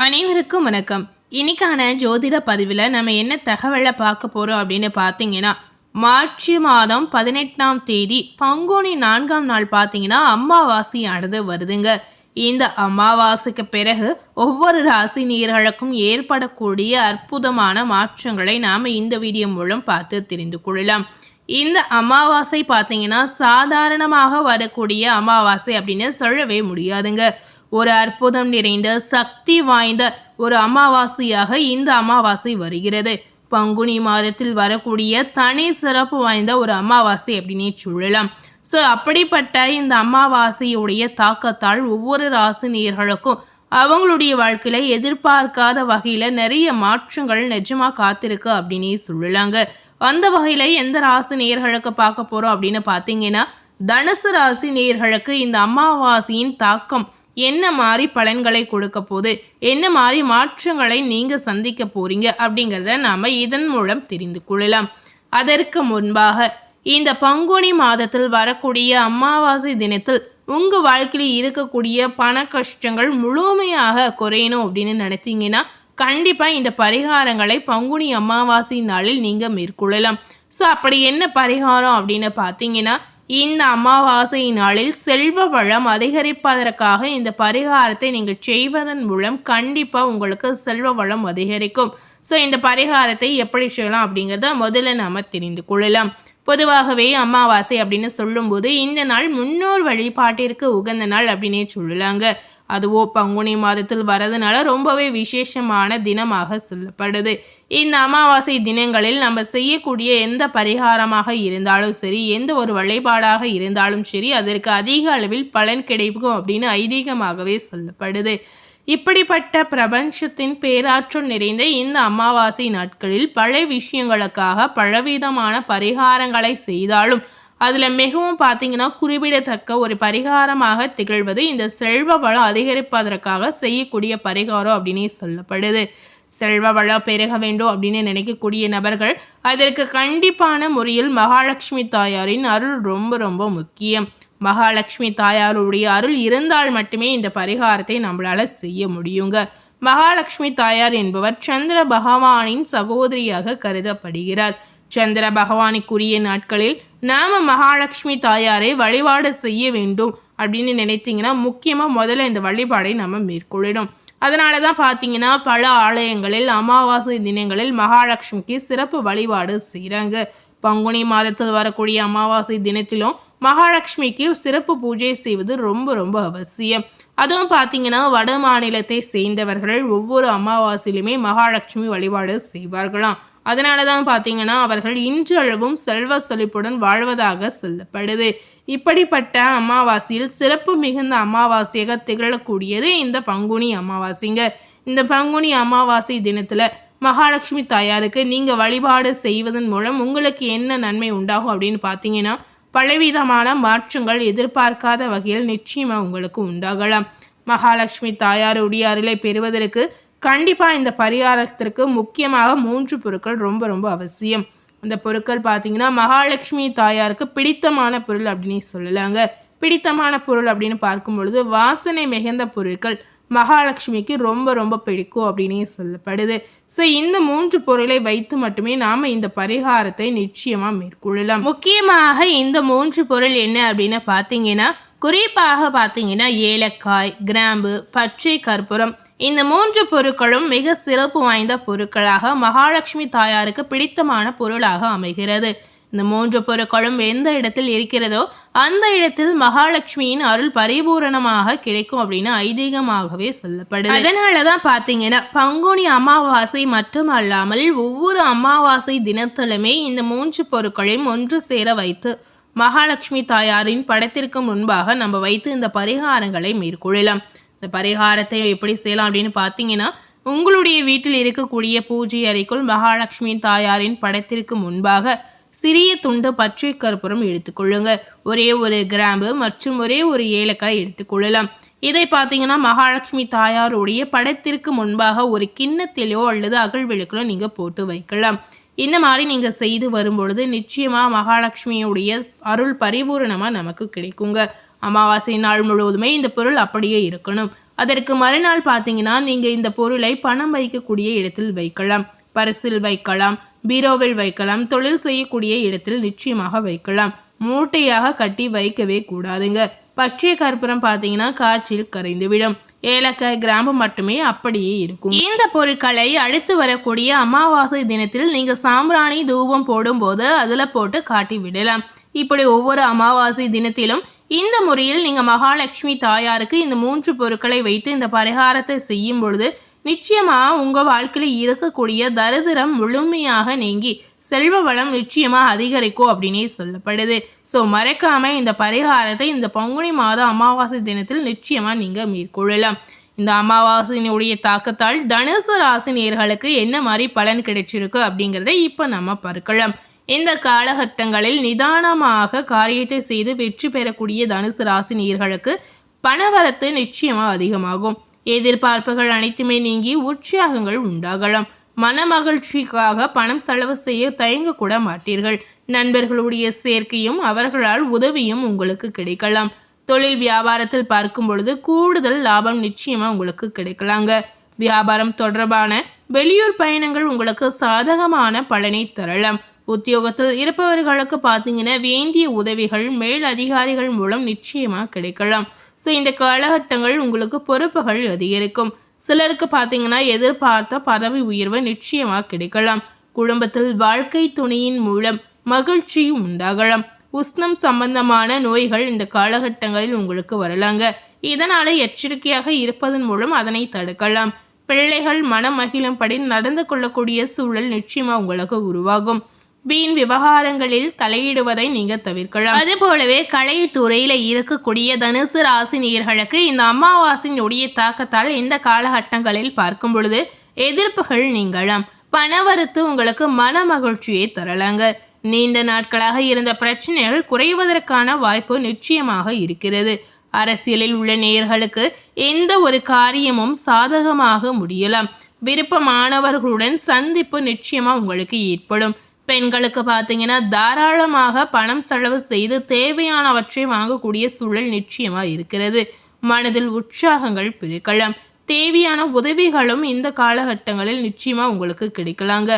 அனைவருக்கும் வணக்கம். இன்னைக்கான ஜோதிட பதிவில் நம்ம என்ன தகவலை பார்க்க போகிறோம் அப்படின்னு பார்த்தீங்கன்னா, மார்ச் மாதம் 18ஆம் தேதி பங்குனி 4ஆம் நாள் பார்த்தீங்கன்னா அமாவாசையானது வருதுங்க. இந்த அமாவாசைக்கு பிறகு ஒவ்வொரு ராசி நேயர்களுக்கும் ஏற்படக்கூடிய அற்புதமான மாற்றங்களை நாம் இந்த வீடியோ மூலம் பார்த்து தெரிந்து கொள்ளலாம். இந்த அமாவாசை பார்த்தீங்கன்னா சாதாரணமாக வரக்கூடிய அமாவாசை அப்படின்னு சொல்லவே முடியாதுங்க. ஒரு அற்புதம் நிறைந்த சக்தி வாய்ந்த ஒரு அமாவாசையாக இந்த அமாவாசை வருகிறது. பங்குனி மாதத்தில் வரக்கூடிய தனி சிறப்பு வாய்ந்த ஒரு அமாவாசை அப்படின்னே சொல்லலாம். ஸோ அப்படிப்பட்ட இந்த அமாவாசையுடைய தாக்கத்தால் ஒவ்வொரு ராசி நேயர்களுக்கும் அவங்களுடைய வாழ்க்கையில எதிர்பார்க்காத வகையில நிறைய மாற்றங்கள் நிஜமா காத்திருக்கு அப்படின்னே சொல்லலாங்க. அந்த வகையில எந்த ராசி நேயர்களுக்கு பார்க்க போறோம் அப்படின்னு பார்த்தீங்கன்னா, தனுசு ராசி நேயர்களுக்கு இந்த அமாவாசையின் தாக்கம் என்ன மாதிரி பலன்களை கொடுக்க போகுது, என்ன மாதிரி மாற்றங்களை நீங்க சந்திக்க போறீங்க அப்படிங்கிறத நாம இதன் மூலம் தெரிந்து கொள்ளலாம். அதற்கு முன்பாக இந்த பங்குனி மாதத்தில் வரக்கூடிய அமாவாசை தினத்தில் உங்க வாழ்க்கையில் இருக்கக்கூடிய பண கஷ்டங்கள் முழுமையாக குறையணும் அப்படின்னு நினைத்தீங்கன்னா கண்டிப்பா இந்த பரிகாரங்களை பங்குனி அமாவாசை நாளில் நீங்க மேற்கொள்ளலாம். ஸோ அப்படி என்ன பரிகாரம் அப்படின்னு பார்த்தீங்கன்னா, இந்த அமாவாசை நாளில் செல்வ வளம் அதிகரிப்பதற்காக இந்த பரிகாரத்தை நீங்கள் செய்வதன் மூலம் கண்டிப்பாக உங்களுக்கு செல்வ வளம் அதிகரிக்கும். ஸோ இந்த பரிகாரத்தை எப்படி செய்யலாம் அப்படிங்கிறத முதல்ல நாம் தெரிந்து கொள்ளலாம். பொதுவாகவே அமாவாசை அப்படின்னு சொல்லும்போது இந்த நாள் முன்னோர் வழிபாட்டிற்கு உகந்த நாள் அப்படின்னே சொல்லலாங்க. அதுவோ பங்குனி மாதத்தில் வரதுனால ரொம்பவே விசேஷமான தினமாக சொல்லப்படுது. இந்த அமாவாசை தினங்களில் நம்ம செய்யக்கூடிய எந்த பரிகாரமாக இருந்தாலும் சரி, எந்த ஒரு வழிபாடாக இருந்தாலும் சரி, அதற்கு அதிக அளவில் பலன் கிடைக்கும் அப்படின்னு ஐதீகமாகவே சொல்லப்படுது. இப்படிப்பட்ட பிரபஞ்சத்தின் பேராற்றல் நிறைந்த இந்த அமாவாசை நாட்களில் பல விஷயங்களுக்காக பலவிதமான பரிகாரங்களை செய்தாலும் அதில் மிகவும் பார்த்தீங்கன்னா குறிப்பிடத்தக்க ஒரு பரிகாரமாக திகழ்வது இந்த செல்வ வளம் அதிகரிப்பதற்காக செய்யக்கூடிய பரிகாரம் அப்படின்னே சொல்லப்படுது. செல்வ வளம் பெருக வேண்டும் அப்படின்னு நினைக்கக்கூடிய நபர்கள் அதற்கு கண்டிப்பான முறையில் மகாலட்சுமி தாயாரின் அருள் ரொம்ப ரொம்ப முக்கியம். மகாலட்சுமி தாயாருடைய அருள் இருந்தால் மட்டுமே இந்த பரிகாரத்தை நம்மளால செய்ய முடியுங்க. மகாலட்சுமி தாயார் என்பவர் சந்திர பகவானின் சகோதரியாக கருதப்படுகிறார். சந்திர பகவானுக்குரிய நாட்களில் நாம மகாலட்சுமி தாயாரை வழிபாடு செய்ய வேண்டும் அப்படின்னு நினைத்தீங்கன்னா முக்கியமாக முதல்ல இந்த வழிபாடை நம்ம மேற்கொள்ளணும். அதனால தான் பார்த்தீங்கன்னா பல ஆலயங்களில் அமாவாசை தினங்களில் மகாலட்சுமிக்கு சிறப்பு வழிபாடு செய்கிறாங்க. பங்குனி மாதத்தில் வரக்கூடிய அமாவாசை தினத்திலும் மகாலட்சுமிக்கு சிறப்பு பூஜை செய்வது ரொம்ப ரொம்ப அவசியம். அதுவும் பார்த்தீங்கன்னா வட மாநிலத்தை சேர்ந்தவர்கள் ஒவ்வொரு அமாவாசையிலுமே மகாலட்சுமி வழிபாடு செய்வார்களாம். அதனால தான் பார்த்தீங்கன்னா அவர்கள் இன்றளவும் செல்வ செழிப்புடன் வாழ்வதாக சொல்லப்படுது. இப்படிப்பட்ட அமாவாசையில் சிறப்பு மிகுந்த அமாவாசையாக திகழக்கூடியது இந்த பங்குனி அமாவாசைங்க. இந்த பங்குனி அமாவாசை தினத்தில் மகாலட்சுமி தாயாருக்கு நீங்கள் வழிபாடு செய்வதன் மூலம் உங்களுக்கு என்ன நன்மை உண்டாகும் அப்படின்னு பார்த்தீங்கன்னா, பலவிதமான மாற்றங்கள் எதிர்பார்க்காத வகையில் நிச்சயமாக உங்களுக்கு உண்டாகலாம். மகாலட்சுமி தாயாருடைய அருளை பெறுவதற்கு கண்டிப்பாக இந்த பரிகாரத்திற்கு முக்கியமாக 3 பொருட்கள் ரொம்ப ரொம்ப அவசியம். அந்த பொருட்கள் பார்த்தீங்கன்னா மகாலட்சுமி தாயாருக்கு பிடித்தமான பொருள் அப்படின்னு சொல்லலாங்க. பிடித்தமான பொருள் அப்படின்னு பார்க்கும் பொழுது வாசனை மிகுந்த பொருட்கள் மகாலட்சுமிக்கு ரொம்ப ரொம்ப பிடிக்கும் அப்படின்னு சொல்லப்படுது. ஸோ இந்த 3 பொருளை வைத்து மட்டுமே நாம் இந்த பரிகாரத்தை நிச்சயமாக மேற்கொள்ளலாம். முக்கியமாக இந்த 3 பொருள் என்ன அப்படின்னு பார்த்தீங்கன்னா, குறிப்பாக பார்த்தீங்கன்னா ஏலக்காய், கிராம்பு, பச்சை கற்பூரம், இந்த 3 பொருட்களும் மிக சிறப்பு வாய்ந்த பொருட்களாக மகாலட்சுமி தாயாருக்கு பிடித்தமான பொருளாக அமைகிறது. இந்த 3 பொருட்களும் எந்த இடத்தில் இருக்கிறதோ அந்த இடத்தில் மகாலட்சுமியின் அருள் பரிபூரணமாக கிடைக்கும் அப்படின்னு ஐதீகமாகவே சொல்லப்படுது. அதனாலதான் பார்த்தீங்கன்னா பங்குனி அமாவாசை மட்டும் அல்லாமல் ஒவ்வொரு அமாவாசை தினத்திலுமே இந்த 3 பொருட்களையும் ஒன்று சேர வைத்து மகாலட்சுமி தாயாரின் படத்திற்கு முன்பாக நம்ம வைத்து இந்த பரிகாரங்களை மேற்கொள்ளலாம். இந்த பரிகாரத்தை எப்படி செய்யலாம் அப்படின்னு பார்த்தீங்கன்னா, உங்களுடைய வீட்டில் இருக்கக்கூடிய பூஜை அறைக்குள் மகாலட்சுமி தாயாரின் படத்திற்கு முன்பாக சிறிய துண்டு பச்சை கற்பூரம் எடுத்துக்கொள்ளுங்க. ஒரே ஒரு கிராம்பு மற்றும் ஒரே ஒரு ஏலக்காய் எடுத்துக்கொள்ளலாம். இதை பார்த்தீங்கன்னா மகாலட்சுமி தாயாருடைய படத்திற்கு முன்பாக ஒரு கிண்ணத்திலோ அல்லது அகல் விளக்கிலோ நீங்கள் போட்டு வைக்கலாம். இந்த மாதிரி நீங்கள் செய்து வரும்பொழுது நிச்சயமாக மகாலட்சுமியுடைய அருள் பரிபூரணமாக நமக்கு கிடைக்குங்க. அமாவாசை நாள் முழுவதுமே இந்த பொருள் அப்படியே இருக்கணும். அதற்கு மறுநாள் பார்த்தீங்கன்னா நீங்கள் இந்த பொருளை பணம் வைக்கக்கூடிய இடத்தில் வைக்கலாம், பரிசில் வைக்கலாம், பீரோவில் வைக்கலாம், தொழில் செய்யக்கூடிய இடத்தில் நிச்சயமாக வைக்கலாம். மூட்டையாக கட்டி வைக்கவே கூடாதுங்க. பச்சை கற்பூரம் பார்த்தீங்கன்னா காற்றில் கரைந்துவிடும். ஏலக்காய், கிராம்பு மட்டுமே அப்படியே இருக்கும். இந்த பொருட்களை அடுத்து வரக்கூடிய அமாவாசை தினத்தில் நீங்க சாம்பிராணி தூபம் போடும்போது அதுல போட்டு காட்டி விடலாம். இப்படி ஒவ்வொரு அமாவாசை தினத்திலும் இந்த முறையில் நீங்க மகாலட்சுமி தாயாருக்கு இந்த 3 பொருட்களை வைத்து இந்த பரிகாரத்தை செய்யும் பொழுது நிச்சயமா உங்க வாழ்க்கையில இருக்கக்கூடிய தரித்திரம் முழுமையாக நீங்கி செல்வ வளம் நிச்சயமா அதிகரிக்கும் அப்படின்னே சொல்லப்படுது. ஸோ மறக்காம இந்த பரிகாரத்தை இந்த பங்குனி மாத அமாவாசை தினத்தில் நிச்சயமா நீங்க மேற்கொள்ளலாம். இந்த அமாவாசையினுடைய தாக்கத்தால் தனுசு ராசி நேயர்களுக்கு என்ன மாதிரி பலன் கிடைச்சிருக்கு அப்படிங்கிறத இப்போ நம்ம பார்க்கலாம். இந்த காலகட்டங்களில் நிதானமாக காரியத்தை செய்து வெற்றி பெறக்கூடிய தனுசு ராசி நேயர்களுக்கு பணவரத்து நிச்சயமா அதிகமாகும். எதிர்பார்ப்புகள் அனைத்துமே நீங்கி உற்சாகங்கள் உண்டாகலாம். மன மகிழ்ச்சிக்காக பணம் செலவு செய்ய தயங்க கூட மாட்டீர்கள். நண்பர்களுடைய சேர்க்கையும் அவர்களால் உதவியும் உங்களுக்கு கிடைக்கலாம். தொழில் வியாபாரத்தில் பார்க்கும் பொழுது கூடுதல் லாபம் நிச்சயமா உங்களுக்கு கிடைக்கலாங்க. வியாபாரம் தொடர்பான வெளியூர் பயணங்கள் உங்களுக்கு சாதகமான பலனை தரலாம். உத்தியோகத்தில் இருப்பவர்களுக்கு பார்த்தீங்கன்னா வேண்டிய உதவிகள் மேல் அதிகாரிகள் மூலம் நிச்சயமா கிடைக்கலாம். ஸோ இந்த காலகட்டங்கள் உங்களுக்கு பொறுப்புகள் அதிகரிக்கும். சிலருக்கு பார்த்தீங்கன்னா எதிர்பார்த்த பதவி உயர்வு நிச்சயமாக கிடைக்கலாம். குடும்பத்தில் வாழ்க்கை துணையின் மூலம் மகிழ்ச்சி உண்டாகலாம். உஷ்ணம் சம்பந்தமான நோய்கள் இந்த காலகட்டங்களில் உங்களுக்கு வரலாங்க. இதனால எச்சரிக்கையாக இருப்பதன் மூலம் அதனை தடுக்கலாம். பிள்ளைகள் மனம் மகிழும்படி நடந்து கொள்ளக்கூடிய சூழல் நிச்சயமா உங்களுக்கு உருவாகும். வீண் விவகாரங்களில் தலையிடுவதை நீங்க தவிர்க்கலாம். அது போலவே கலைத்துறையில இருக்கக்கூடிய தனுசு ராசி நேயர்களுக்கு இந்த அமாவாசையினுடைய தாக்கத்தால் இந்த காலகட்டங்களில் பார்க்கும் பொழுது எதிர்ப்புகள் நீங்கலாம். பணவரத்து உங்களுக்கு மன மகிழ்ச்சியை தரலாங்க. நீண்ட நாட்களாக இருந்த பிரச்சனைகள் குறைவதற்கான வாய்ப்பு நிச்சயமாக இருக்கிறது. அரசியலில் உள்ள நேயர்களுக்கு எந்த ஒரு காரியமும் சாதகமாக முடியலாம். விருப்பமானவர்களுடன் சந்திப்பு நிச்சயமா உங்களுக்கு ஏற்படும். பெண்களுக்கு பார்த்தீங்கன்னா தாராளமாக பணம் செலவு செய்து தேவையானவற்றை வாங்கக்கூடிய சூழல் நிச்சயமா இருக்கிறது. மனதில் உற்சாகங்கள் பிறக்கலாம். தேவையான உதவிகளும் இந்த காலகட்டங்களில் நிச்சயமா உங்களுக்கு கிடைக்கலாங்க.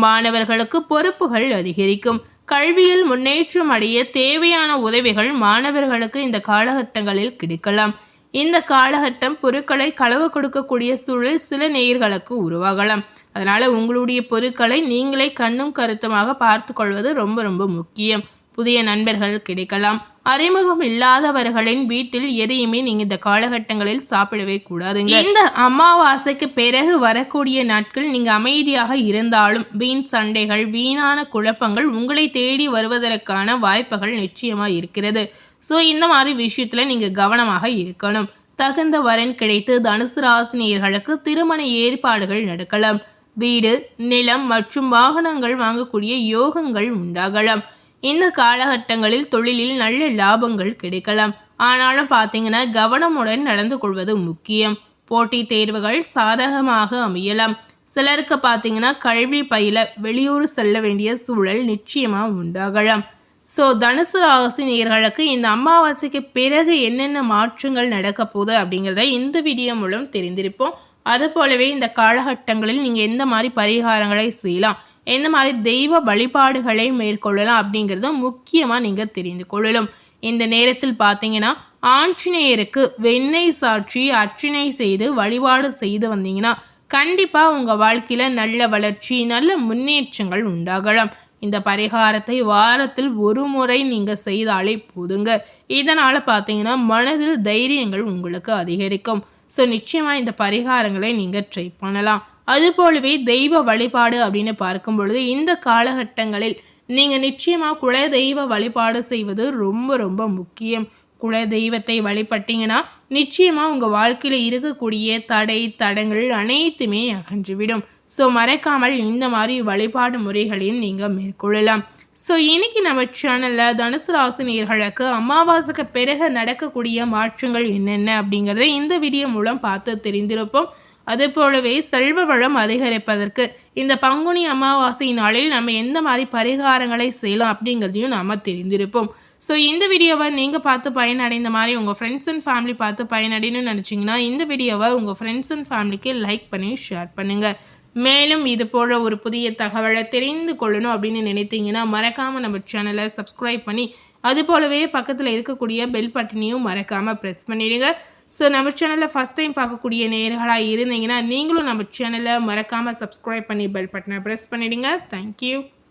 மாணவர்களுக்கு பொறுப்புகள் அதிகரிக்கும். கல்வியில் முன்னேற்றம் அடைய தேவையான உதவிகள் மாணவர்களுக்கு இந்த காலகட்டங்களில் கிடைக்கலாம். இந்த காலகட்டம் பொருட்களை களவு கொடுக்கக்கூடிய சூழல் சில நேயர்களுக்கு உருவாகலாம். அதனால உங்களுடைய பொருட்களை நீங்களே கண்ணும் கருத்துமாக பார்த்து கொள்வது ரொம்ப ரொம்ப முக்கியம். புதிய நண்பர்கள் கிடைக்கலாம். அறிமுகம் இல்லாதவர்களின் வீட்டில் எதையுமே நீங்க இந்த காலகட்டங்களில் சாப்பிடவே கூடாதுங்க. இந்த அமாவாசைக்கு பிறகு வரக்கூடிய நாட்கள் நீங்க அமைதியாக இருந்தாலும் வீண் சண்டைகள், வீணான குழப்பங்கள் உங்களை தேடி வருவதற்கான வாய்ப்புகள் நிச்சயமா இருக்கிறது. ஸோ இந்த மாதிரி விஷயத்துல நீங்க கவனமாக இருக்கணும். தகுந்த வரன் கிடைத்து தனுசு ராசினியர்களுக்கு திருமண ஏற்பாடுகள் நடக்கலாம். வீடு, நிலம் மற்றும் வாகனங்கள் வாங்கக்கூடிய யோகங்கள் உண்டாகலாம். இந்த காலகட்டங்களில் தொழிலில் நல்ல லாபங்கள் கிடைக்கலாம். ஆனாலும் பார்த்தீங்கன்னா கவனமுடன் நடந்து கொள்வது முக்கியம். போட்டி தேர்வுகள் சாதகமாக அமையலாம். சிலருக்கு பார்த்தீங்கன்னா கல்வி பயில வெளியூர் செல்ல வேண்டிய சூழல் நிச்சயமா உண்டாகலாம். ஸோ தனுசு ராசி நேயர்களுக்கு இந்த அமாவாசைக்கு பிறகு என்னென்ன மாற்றங்கள் நடக்க போகுது அப்படிங்கிறத இந்த வீடியோ மூலம் தெரிந்திருப்போம். அது போலவே இந்த காலகட்டங்களில் நீங்கள் எந்த மாதிரி பரிகாரங்களை செய்யலாம், எந்த மாதிரி தெய்வ வழிபாடுகளை மேற்கொள்ளலாம் அப்படிங்கிறத முக்கியமாக நீங்கள் தெரிந்து கொள்ளலாம். இந்த நேரத்தில் பார்த்தீங்கன்னா ஆஞ்சநேயருக்கு வெண்ணெய் சாற்றி அர்ச்சனை செய்து வழிபாடு செய்து வந்தீங்கன்னா கண்டிப்பாக உங்கள் வாழ்க்கையில் நல்ல வளர்ச்சி, நல்ல முன்னேற்றங்கள் உண்டாகலாம். இந்த பரிகாரத்தை வாரத்தில் ஒரு முறை நீங்கள் செய்தாலே போதுங்க. இதனால் பார்த்தீங்கன்னா மனதில் தைரியங்கள் உங்களுக்கு அதிகரிக்கும். ஸோ நிச்சயமாக இந்த பரிகாரங்களை நீங்கள் ட்ரை பண்ணலாம். அதுபோலவே தெய்வ வழிபாடு அப்படின்னு பார்க்கும் பொழுது இந்த காலகட்டங்களில் நீங்கள் நிச்சயமாக குல தெய்வ வழிபாடு செய்வது ரொம்ப ரொம்ப முக்கியம். குல தெய்வத்தை வழிபட்டீங்கன்னா நிச்சயமாக உங்கள் வாழ்க்கையில் இருக்கக்கூடிய தடை தடங்கள் அனைத்துமே அகன்றுவிடும். ஸோ மறக்காமல் இந்த மாதிரி வழிபாடு முறைகளையும் நீங்கள் மேற்கொள்ளலாம். ஸோ இன்னைக்கு நம்ம சேனலில் தனுசு ராசி நேயர்களுக்கு அமாவாசைக்கு பிறகு நடக்கக்கூடிய மாற்றங்கள் என்னென்ன அப்படிங்கிறத இந்த வீடியோ மூலம் பார்த்து தெரிந்திருப்போம். அது போலவே செல்வ வளம் அதிகரிப்பதற்கு இந்த பங்குனி அமாவாசை நாளில் நம்ம எந்த மாதிரி பரிகாரங்களை செய்யலாம் அப்படிங்கிறதையும் நாம் தெரிந்திருப்போம். ஸோ இந்த வீடியோவை நீங்கள் பார்த்து பயனடைந்த மாதிரி உங்கள் ஃப்ரெண்ட்ஸ் அண்ட் ஃபேமிலி பார்த்து பயனடையணும்னு நினச்சிங்கன்னா இந்த வீடியோவை உங்கள் ஃப்ரெண்ட்ஸ் அண்ட் ஃபேமிலிக்கு லைக் பண்ணி ஷேர் பண்ணுங்கள். மேலும் இது போன்ற ஒரு புதிய தகவலை தெரிந்து கொள்ளணும் அப்படின்னு நினைத்தீங்கன்னா மறக்காமல் நம்ம சேனலை சப்ஸ்கிரைப் பண்ணி அது போலவே பக்கத்தில் இருக்கக்கூடிய பெல் பட்டனையும் மறக்காமல் ப்ரெஸ் பண்ணிடுங்க. ஸோ நம்ம சேனலில் ஃபஸ்ட் டைம் பார்க்கக்கூடிய நேயர்களாக இருந்தீங்கன்னா நீங்களும் நம்ம சேனலை மறக்காமல் சப்ஸ்கிரைப் பண்ணி பெல் பட்டனை ப்ரெஸ் பண்ணிடுங்க. தேங்க்யூ.